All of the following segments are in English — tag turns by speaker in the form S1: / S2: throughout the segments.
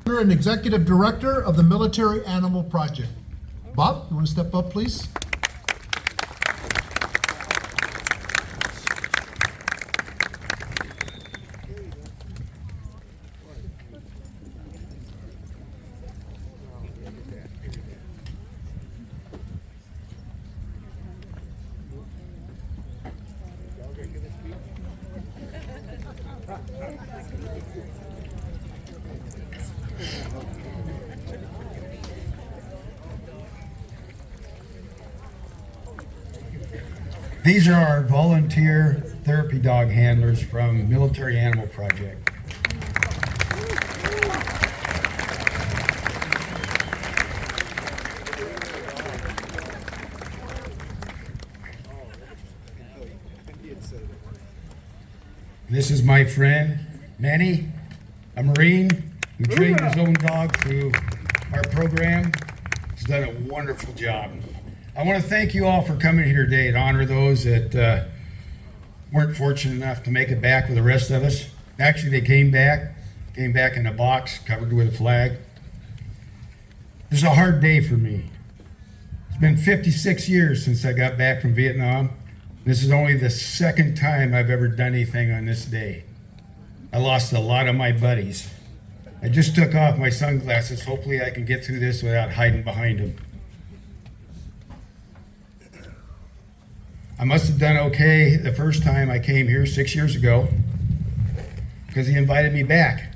S1: And Executive Director of the Military Animal Project. Bob, you want to step up, please?
S2: These are our volunteer therapy dog handlers from Military Animal Project. This is my friend, Manny, a Marine who trained his own dog through our program. He's done a wonderful job. I want to thank you all for coming here today and honor those that weren't fortunate enough to make it back with the rest of us. Actually, they came back in a box covered with a flag. This is a hard day for me. It's been 56 years since I got back from Vietnam. This is only the second time I've ever done anything on this day. I lost a lot of my buddies. I just took off my sunglasses. Hopefully I can get through this without hiding behind them. I must have done okay the first time I came here 6 years ago because he invited me back.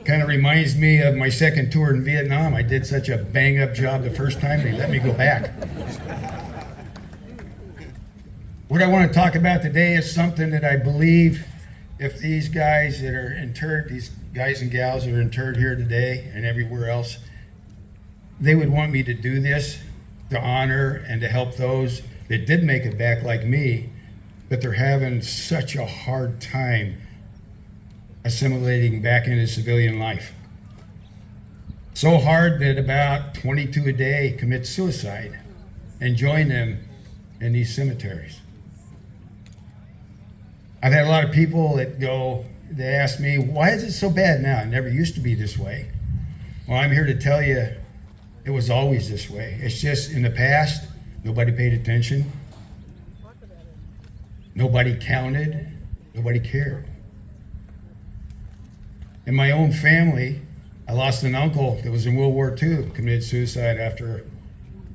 S2: Kind of reminds me of my second tour in Vietnam. I did such a bang-up job the first time, they let me go back. What I want to talk about today is something that I believe if these guys that are interred, these guys and gals that are interred here today and everywhere else, they would want me to do this to honor and to help those that did make it back like me, but they're having such a hard time assimilating back into civilian life. So hard that about 22 a day commit suicide and join them in these cemeteries. I've had a lot of people that they ask me, why is it so bad now? It never used to be this way. Well, I'm here to tell you, it was always this way. It's just in the past, nobody paid attention. Nobody counted. Nobody cared. In my own family, I lost an uncle that was in World War II, committed suicide after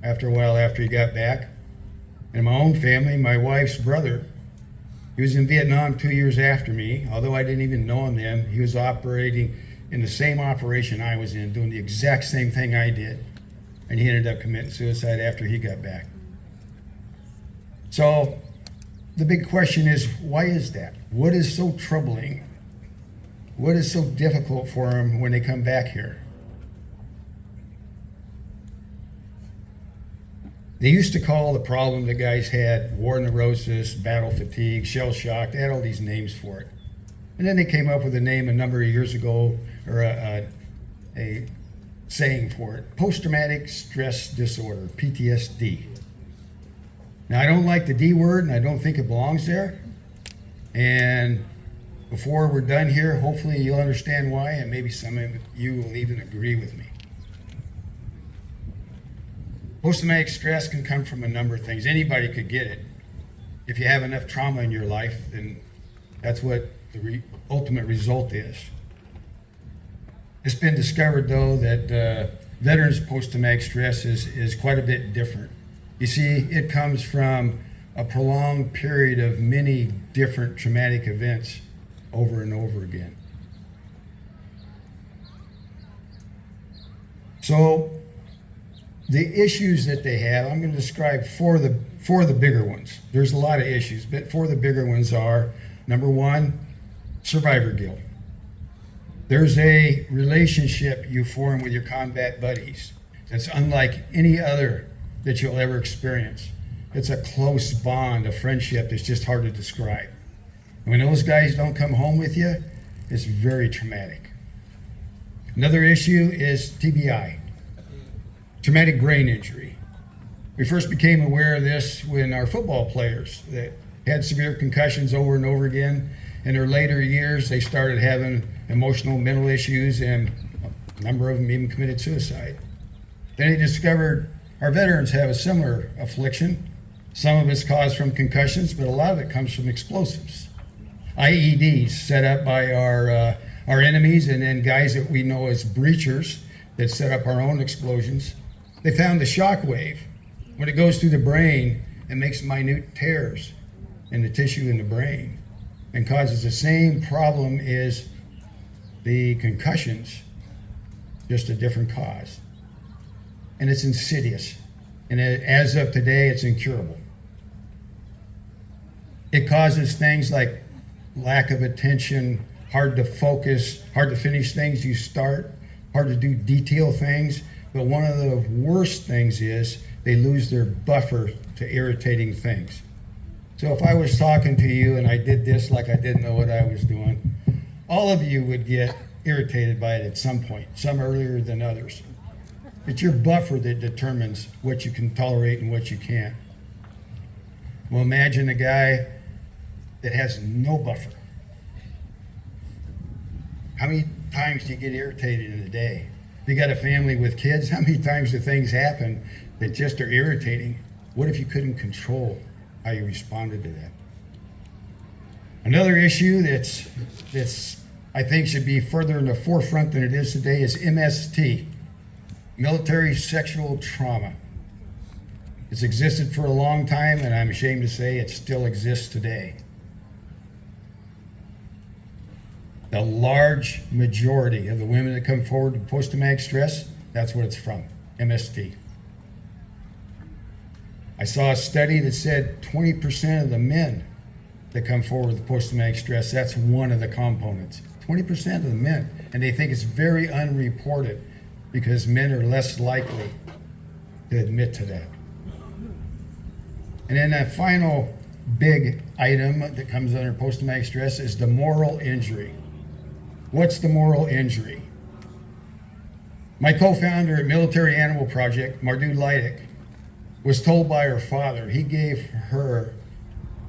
S2: a while after he got back. In my own family, my wife's brother, he was in Vietnam 2 years after me. Although I didn't even know him then, he was operating in the same operation I was in, doing the exact same thing I did. And he ended up committing suicide after he got back. So the big question is, why is that? What is so troubling? What is so difficult for them when they come back here? They used to call the problem the guys had war neurosis, battle fatigue, shell shock. They had all these names for it. And then they came up with a name a number of years ago, or a saying for it, post-traumatic stress disorder, PTSD. Now, I don't like the D word, and I don't think it belongs there. And before we're done here, hopefully you'll understand why, and maybe some of you will even agree with me. Post-traumatic stress can come from a number of things. Anybody could get it. If you have enough trauma in your life, then that's what the ultimate result is. It's been discovered, though, that veterans' post-traumatic stress is quite a bit different. You see, it comes from a prolonged period of many different traumatic events over and over again. So the issues that they have, I'm going to describe four of the bigger ones. There's a lot of issues, but four of the bigger ones are, number one, survivor guilt. There's a relationship you form with your combat buddies that's unlike any other that you'll ever experience. It's a close bond, a friendship that's just hard to describe. When those guys don't come home with you, it's very traumatic. Another issue is TBI, traumatic brain injury. We first became aware of this when our football players that had severe concussions over and over again. In their later years, they started having emotional, mental issues, and A number of them even committed suicide. Then he discovered our veterans have a similar affliction. Some of it's caused from concussions, but a lot of it comes from explosives. IEDs set up by our enemies, and then guys that we know as breachers that set up our own explosions. They found the shock wave. When it goes through the brain, it makes minute tears in the tissue in the brain and causes the same problem as the concussions, just a different cause. And it's insidious. And as of today, it's incurable. It causes things like lack of attention, hard to focus, hard to finish things you start, hard to do detail things. But one of the worst things is they lose their buffer to irritating things. So if I was talking to you and I did this like I didn't know what I was doing, all of you would get irritated by it at some point, some earlier than others. It's your buffer that determines what you can tolerate and what you can't. Well, imagine a guy that has no buffer. How many times do you get irritated in a day? If you got a family with kids, how many times do things happen that just are irritating? What if you couldn't control how you responded to that? Another issue that's I think should be further in the forefront than it is today is MST, military sexual trauma. It's existed for a long time, and I'm ashamed to say it still exists today. The large majority of the women that come forward with post-traumatic stress, that's what it's from, MST. I saw a study that said 20% of the men that come forward with post-traumatic stress, that's one of the components. 20% of the men, and they think it's very unreported because men are less likely to admit to that. And then that final big item that comes under post-traumatic stress is the moral injury. What's the moral injury? My co-founder at Military Animal Project, Mardu Leidick, was told by her father, he gave her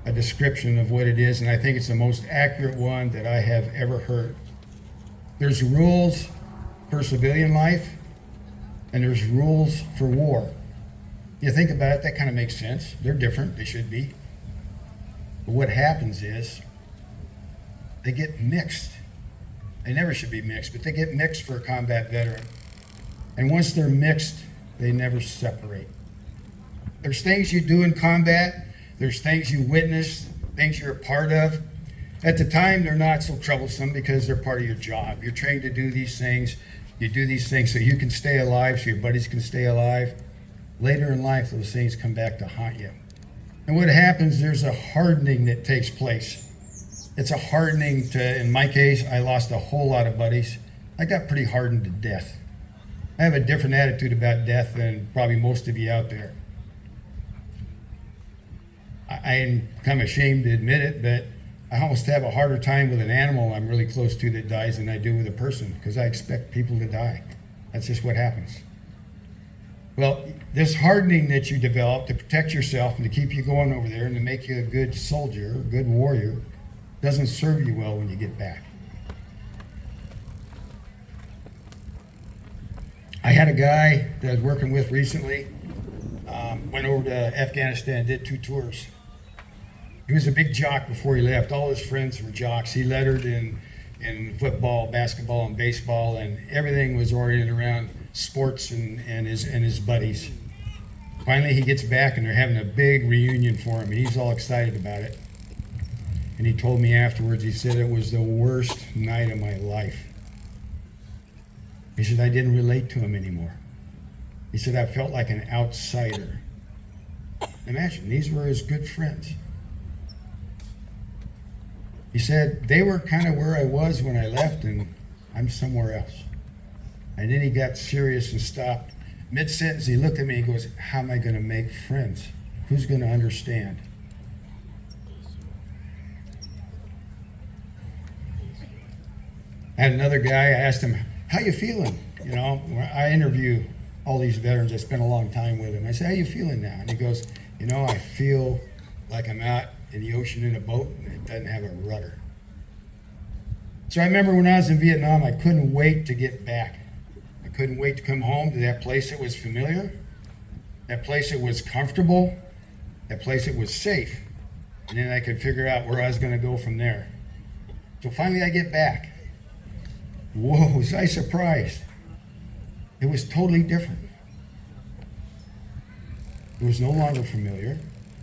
S2: a description of what it is, and I think it's the most accurate one that I have ever heard. There's rules for civilian life, and there's rules for war. You think about it, that kind of makes sense. They're different, they should be. But what happens is, they get mixed. They never should be mixed, but they get mixed for a combat veteran. And once they're mixed, they never separate. There's things you do in combat, there's things you witness, things you're a part of. At the time, they're not so troublesome because they're part of your job. You're trained to do these things. You do these things so you can stay alive, so your buddies can stay alive. Later in life, those things come back to haunt you. And what happens, there's a hardening that takes place. It's a hardening to, in my case, I lost a whole lot of buddies. I got pretty hardened to death. I have a different attitude about death than probably most of you out there. I'm kind of ashamed to admit it, but I almost have a harder time with an animal I'm really close to that dies than I do with a person, because I expect people to die. That's just what happens. Well, this hardening that you develop to protect yourself and to keep you going over there and to make you a good soldier, a good warrior, doesn't serve you well when you get back. I had a guy that I was working with recently, went over to Afghanistan, did 2 tours. He was a big jock before he left. All his friends were jocks. He lettered in football, basketball, and baseball, and everything was oriented around sports and his buddies. Finally, he gets back, and they're having a big reunion for him, and he's all excited about it. And he told me afterwards, he said it was the worst night of my life. He said, I didn't relate to him anymore. He said, I felt like an outsider. Imagine, these were his good friends. He said, they were kind of where I was when I left, and I'm somewhere else. And then he got serious and stopped. Mid-sentence, he looked at me and goes, how am I going to make friends? Who's going to understand? I had another guy, I asked him, how you feeling? You know, I interview all these veterans, I spent a long time with him. I said, how you feeling now? And he goes, you know, I feel like I'm out in the ocean in a boat and it doesn't have a rudder. So I remember when I was in Vietnam, I couldn't wait to get back. couldn't wait to come home to that place that was familiar, that place that was comfortable, that place that was safe. And then I could figure out where I was going to go from there. So finally I get back. Whoa, was I surprised. It was totally different. It was no longer familiar.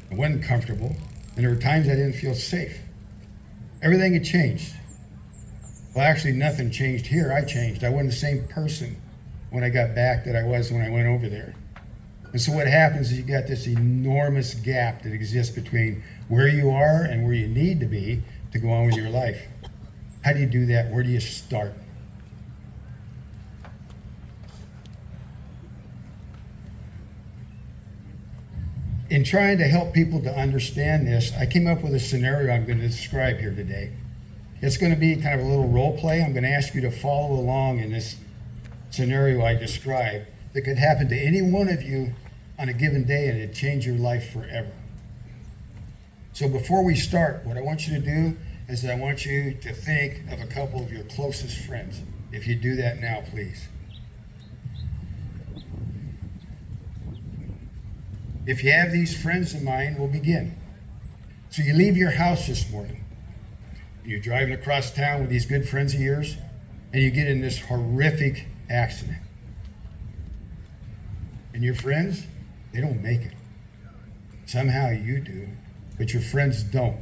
S2: It wasn't comfortable. And there were times I didn't feel safe. Everything had changed. Well, actually, nothing changed here. I changed. I wasn't the same person when I got back that I was when I went over there. And so what happens is you got this enormous gap that exists between where you are and where you need to be to go on with your life. How do you do that? Where do you start? In trying to help people to understand this, I came up with a scenario I'm going to describe here today. It's going to be kind of a little role play. I'm going to ask you to follow along in this scenario I described that could happen to any one of you on a given day, and it'd change your life forever. So before we start, what I want you to do is I want you to think of a couple of your closest friends. If you do that now, please. If you have these friends in mind, we'll begin. So you leave your house this morning. You're driving across town with these good friends of yours, and you get in this horrific accident. And your friends, they don't make it. Somehow you do, but your friends don't.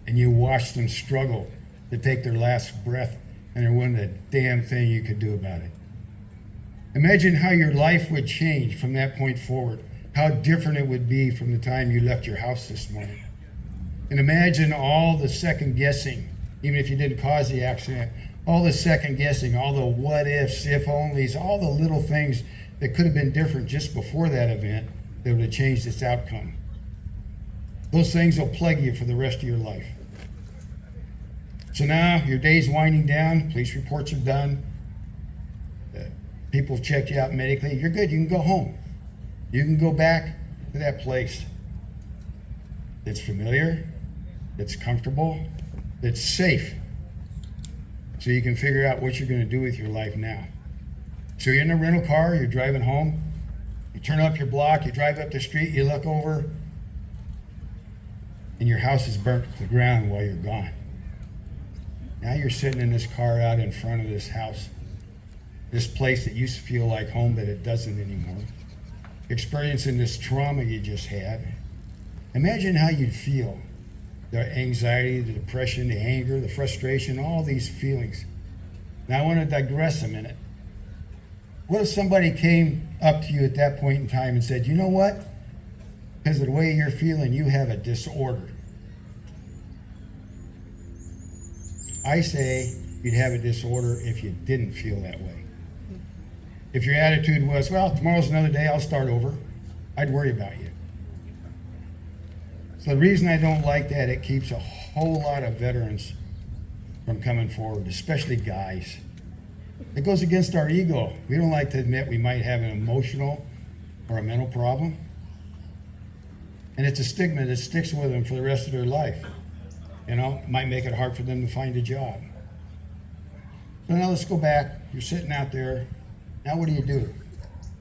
S2: And you watch them struggle to take their last breath, and there wasn't a damn thing you could do about it. Imagine how your life would change from that point forward, how different it would be from the time you left your house this morning. And imagine all the second guessing, even if you didn't cause the accident, all the second guessing, all the what ifs, if onlys, all the little things that could have been different just before that event that would have changed its outcome. Those things will plague you for the rest of your life. So now your day's winding down, police reports are done, people have checked you out medically, you're good, you can go home. You can go back to that place that's familiar, that's comfortable, that's safe, so you can figure out what you're going to do with your life now. So you're in a rental car, you're driving home, you turn up your block, you drive up the street, you look over, and your house is burnt to the ground while you're gone. Now you're sitting in this car out in front of this house, this place that used to feel like home, but it doesn't anymore. Experiencing this trauma you just had. Imagine how you'd feel. The anxiety, the depression, the anger, the frustration, all these feelings. Now I want to digress a minute. What if somebody came up to you at that point in time and said, you know what? Because of the way you're feeling, you have a disorder. I say you'd have a disorder if you didn't feel that way. If your attitude was, well, tomorrow's another day, I'll start over, I'd worry about you. So the reason I don't like that, it keeps a whole lot of veterans from coming forward, especially guys. It goes against our ego. We don't like to admit we might have an emotional or a mental problem. And it's a stigma that sticks with them for the rest of their life. You know, might make it hard for them to find a job. So now let's go back. You're sitting out there. Now what do you do?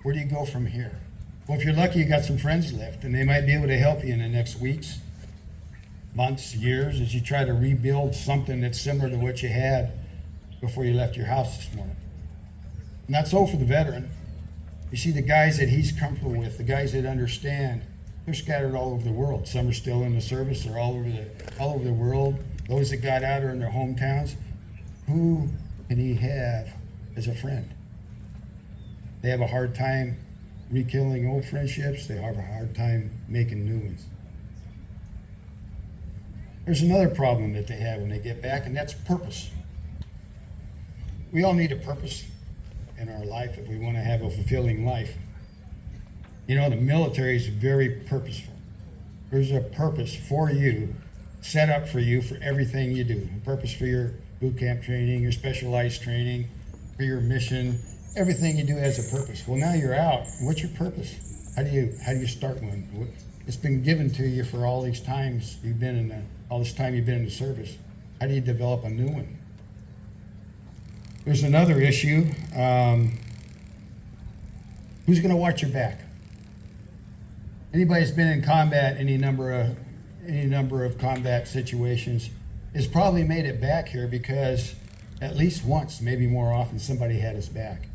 S2: Where do you go from here? Well, if you're lucky, you got some friends left, and they might be able to help you in the next weeks, months, years, as you try to rebuild something that's similar to what you had before you left your house this morning. Not so for the veteran. You see, the guys that he's comfortable with, the guys that understand, they're scattered all over the world. Some are still in the service. They're all over the world. Those that got out are in their hometowns. Who can he have as a friend? They have a hard time rekindling old friendships. They have a hard time making new ones. There's another problem that they have when they get back, and that's purpose. We all need a purpose in our life if we want to have a fulfilling life. You know, the military is very purposeful. There's a purpose for you, set up for you for everything you do. A purpose for your boot camp training, your specialized training, for your mission. Everything you do has a purpose. Well, now you're out. What's your purpose? How do you start one? It's been given to you for all these times you've been in all this time you've been in the service. How do you develop a new one? There's another issue. Who's going to watch your back? Anybody that's been in combat, any number of combat situations, has probably made it back here because at least once, maybe more often, somebody had his back.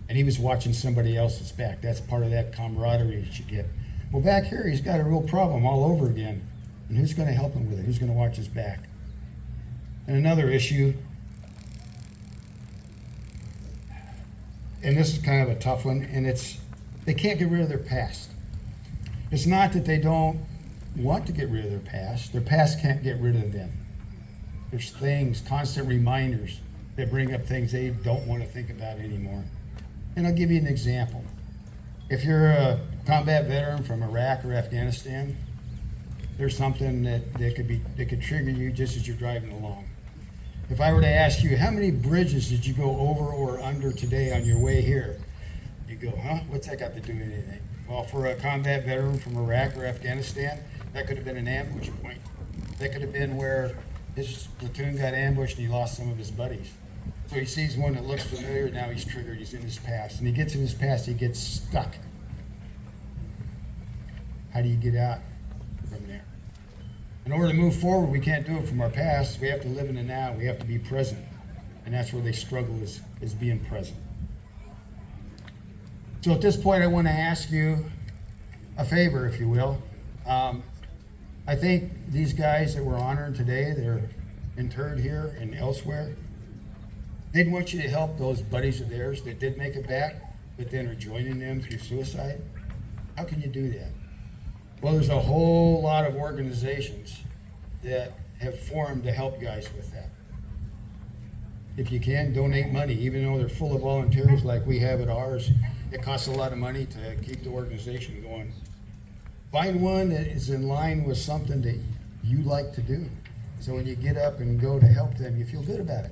S2: And he was watching somebody else's back. That's part of that camaraderie that you get. Well, back here, he's got a real problem all over again. And who's going to help him with it? Who's going to watch his back? And another issue, and this is kind of a tough one, and it's they can't get rid of their past. It's not that they don't want to get rid of their past can't get rid of them. There's things, constant reminders that bring up things they don't want to think about anymore. And I'll give you an example. If you're a combat veteran from Iraq or Afghanistan, there's something that could trigger you just as you're driving along. If I were to ask you, how many bridges did you go over or under today on your way here? You go, huh? What's that got to do with anything? Well, for a combat veteran from Iraq or Afghanistan, that could have been an ambush point. That could have been where his platoon got ambushed and he lost some of his buddies. So he sees one that looks familiar, now he's triggered, he's in his past. And he gets in his past, he gets stuck. How do you get out from there? In order to move forward, we can't do it from our past. We have to live in the now. We have to be present. And that's where they struggle is being present. So at this point, I want to ask you a favor, if you will. I think these guys that we're honoring today, they're interred here and elsewhere. They'd want you to help those buddies of theirs that did make it back, but then are joining them through suicide. How can you do that? Well, there's a whole lot of organizations that have formed to help guys with that. If you can, donate money, even though they're full of volunteers like we have at ours. It costs a lot of money to keep the organization going. Find one that is in line with something that you like to do. So when you get up and go to help them, you feel good about it.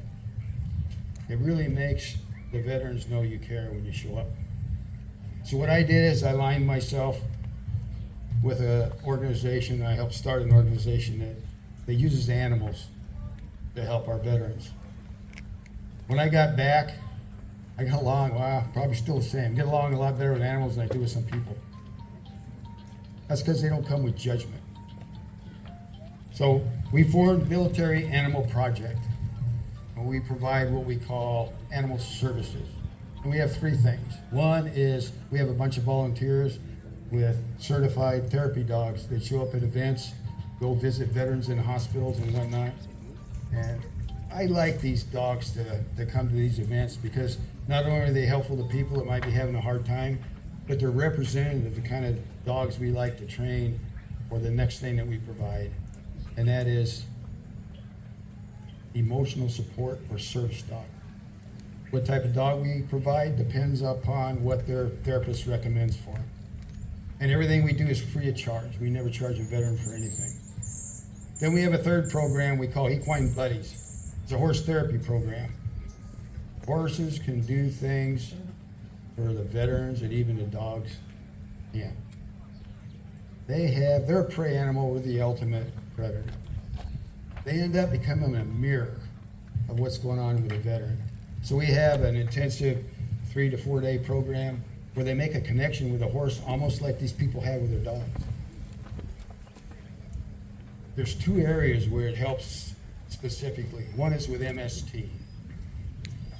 S2: It really makes the veterans know you care when you show up. So what I did is I lined myself with an organization. I helped start an organization that uses animals to help our veterans. When I got back, I got along, well, probably still the same. Get along a lot better with animals than I do with some people. That's because they don't come with judgment. So we formed Military Animal Project. And we provide what we call animal services. And we have three things. One is we have a bunch of volunteers with certified therapy dogs that show up at events, go visit veterans in hospitals and whatnot. And I like these dogs to come to these events because not only are they helpful to people that might be having a hard time, but they're representative of the kind of dogs we like to train for the next thing that we provide. And that is emotional support or service dog. What type of dog we provide depends upon what their therapist recommends for them. And everything we do is free of charge. We never charge a veteran for anything. Then we have a third program we call Equine Buddies. It's a horse therapy program. Horses can do things for the veterans and even the dogs. Yeah. They're a prey animal with the ultimate predator. They end up becoming a mirror of what's going on with a veteran. So we have an intensive 3 to 4 day program where they make a connection with a horse almost like these people have with their dogs. There's two areas where it helps specifically. One is with MST.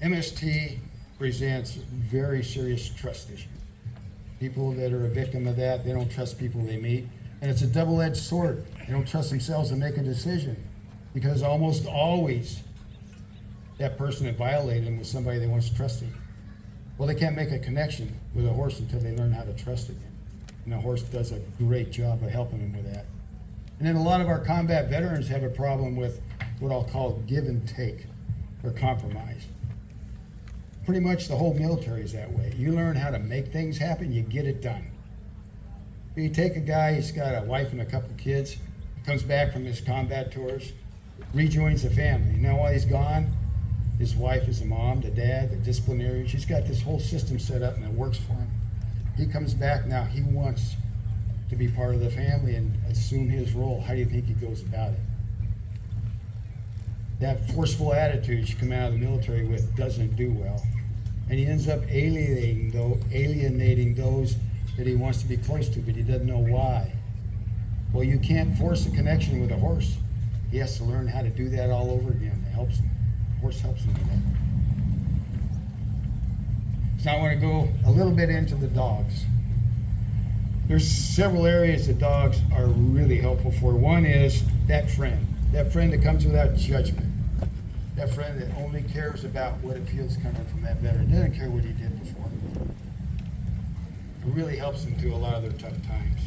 S2: MST presents very serious trust issues. People that are a victim of that, they don't trust people they meet. And it's a double-edged sword. They don't trust themselves to make a decision because almost always that person that violated them was somebody they once trusted. Well, they can't make a connection with a horse until they learn how to trust it. And the horse does a great job of helping them with that. And then a lot of our combat veterans have a problem with what I'll call give and take or compromise. Pretty much the whole military is that way. You learn how to make things happen, you get it done. You take a guy, he's got a wife and a couple of kids, comes back from his combat tours, rejoins the family. Now while he's gone, his wife is the mom, the dad, the disciplinarian. She's got this whole system set up and it works for him. He comes back now, he wants to be part of the family and assume his role. How do you think he goes about it? that forceful attitude you come out of the military with doesn't do well. And he ends up alienating those that he wants to be close to, but he doesn't know why. Well, you can't force a connection with a horse. He has to learn how to do that all over again. It helps him. The horse helps him with that. So I want to go a little bit into the dogs. There's several areas that dogs are really helpful for. One is that friend that comes without judgment. That friend that only cares about what it feels coming from that veteran. Doesn't care what he did before. It really helps them through a lot of their tough times.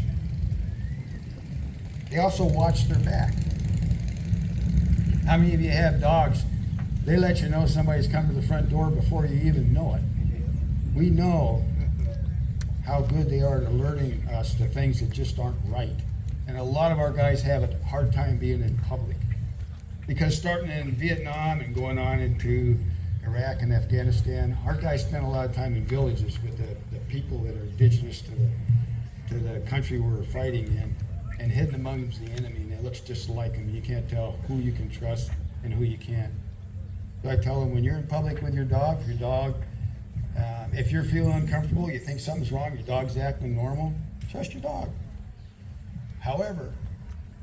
S2: They also watch their back. How many of you have dogs? They let you know somebody's come to the front door before you even know it. We know how good they are at alerting us to things that just aren't right. And a lot of our guys have a hard time being in public. Because starting in Vietnam and going on into Iraq and Afghanistan, our guys spent a lot of time in villages with the people that are indigenous to the country we're fighting in, and hidden among the enemy, and it looks just like them. You can't tell who you can trust and who you can't. So I tell them, when you're in public with your dog, if you're feeling uncomfortable, you think something's wrong, your dog's acting normal, trust your dog. However,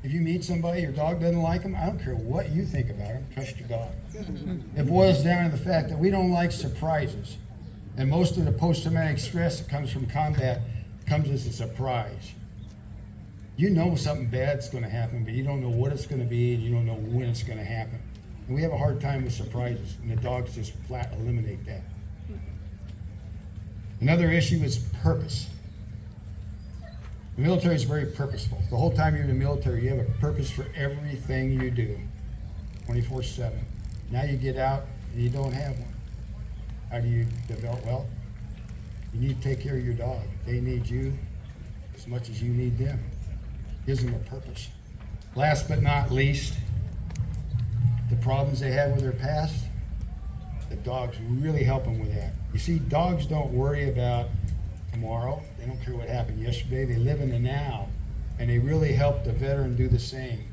S2: if you meet somebody, your dog doesn't like them, I don't care what you think about them, trust your dog. It boils down to the fact that we don't like surprises. And most of the post-traumatic stress that comes from combat comes as a surprise. You know something bad's going to happen, but you don't know what it's going to be, and you don't know when it's going to happen. And we have a hard time with surprises, and the dogs just flat eliminate that. Another issue is purpose. The military is very purposeful. The whole time you're in the military, you have a purpose for everything you do, 24/7. Now you get out and you don't have one. How do you develop? Well, you need to take care of your dog. They need you as much as you need them. Gives them a purpose. Last but not least, the problems they had with their past, the dogs really help them with that. You see, dogs don't worry about tomorrow. They don't care what happened yesterday. They live in the now, and they really help the veteran do the same.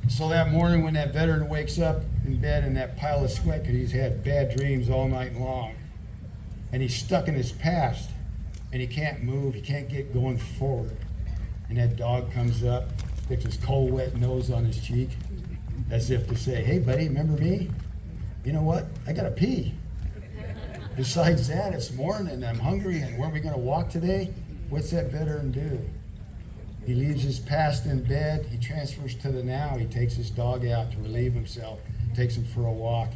S2: So that morning when that veteran wakes up in bed in that pile of sweat because he's had bad dreams all night long, and he's stuck in his past, and he can't move, he can't get going forward, and that dog comes up, sticks his cold wet nose on his cheek, as if to say, hey buddy, remember me? You know what? I gotta pee. Besides that, it's morning, I'm hungry, and where are we gonna walk today? What's that veteran do? He leaves his past in bed, he transfers to the now, he takes his dog out to relieve himself, takes him for a walk.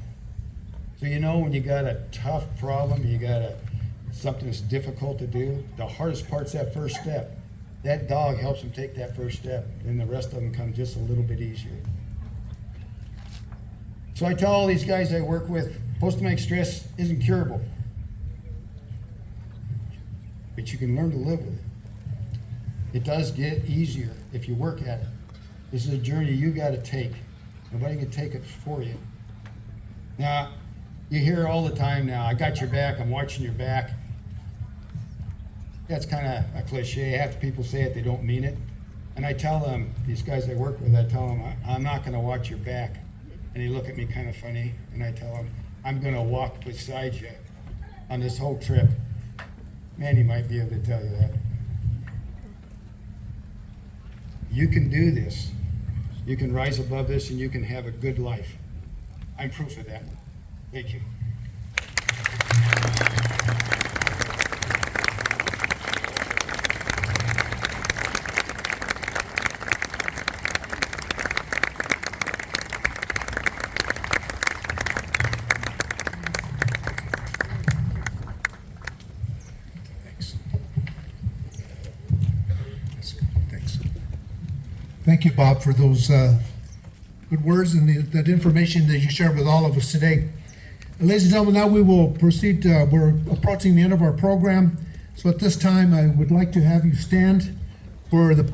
S2: So you know when you got a tough problem, you got something that's difficult to do, the hardest part's that first step. That dog helps him take that first step, then the rest of them come just a little bit easier. So I tell all these guys I work with, post-traumatic stress isn't curable, but you can learn to live with it. It does get easier if you work at it. This is a journey you got to take. Nobody can take it for you. Now, you hear all the time now, I got your back, I'm watching your back. That's kind of a cliche. Half the people say it, they don't mean it. And I tell them, these guys I work with, I tell them, I'm not going to watch your back. And they look at me kind of funny, and I tell them, I'm going to walk beside you on this whole trip. Manny might be able to tell you that. You can do this. You can rise above this, and you can have a good life. I'm proof of that. Thank you.
S1: Thank you, Bob, for those good words and that information that you shared with all of us today. Ladies and gentlemen, now we will proceed. We're approaching the end of our program. So at this time, I would like to have you stand for the